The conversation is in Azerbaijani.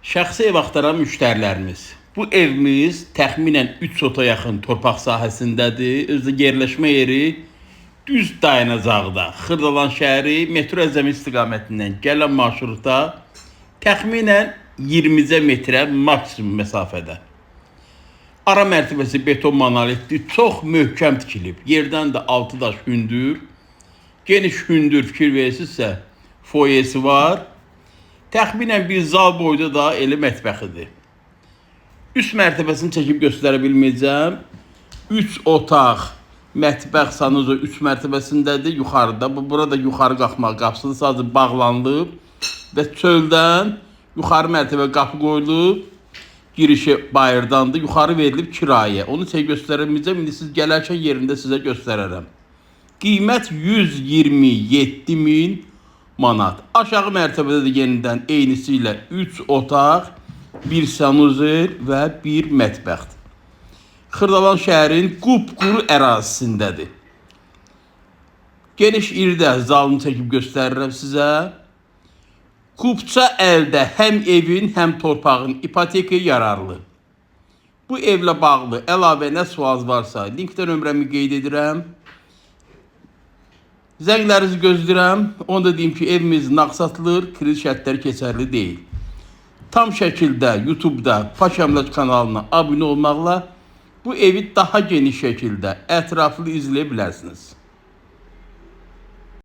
Şəxsi ev axtaran müştərilərimiz. Bu evimiz təxminən 3 sota yaxın torpaq sahəsindədir. Özü yerləşmə yeri düz dayanacaqda. Xırdalan şəhəri metro Əzəmi istiqamətindən gələn marşrutda təxminən 20 metrə maksimum məsafədə. Ara mərtəbəsi beton monolitdir, çox möhkəm tikilib. Yerdən də 6 daş hündür. Geniş hündür fikir verirsinizsə, foyesi var. Təxminən bir zal boyda da elə mətbəxidir. Üst mərtəbəsini çəkib göstərə bilməyəcəm. 3 otaq, mətbəx sanuzu 3 mərtəbəsindədir, yuxarıda. Burada yuxarı qalxmaq qapısı sadəcə bağlanılıb və çöldən yuxarı mərtəbə qapı qoyulub, girişi bayırdandır, yuxarı verilib kirayə. Onu sizə göstərə bilməyəcəm, indi siz gələrkən yerində sizə göstərərəm. Qiymət 127.000 manat. Aşağı mərtəbədə də yenidən eynisi ilə 3 otaq, 1 sanuzel və 1 mətbəxdir. Xırdalan şəhərin qupquru ərazisindədir. Geniş irdə zalını çəkib göstərirəm sizə. Kupça əldə həm evin, həm torpağın ipoteki yararlı. Bu evlə bağlı əlavə nə sual varsa, linkdə nömrəmi qeyd edirəm. Zənglərinizi gözləyirəm. Onu da deyim ki, evimiz nağd satılır, kredi şərtləri keçərli deyil. Tam şəkildə YouTube'da Paşaməlaç kanalına abunə olmaqla bu evi daha geniş şəkildə ətraflı izləyə bilərsiniz.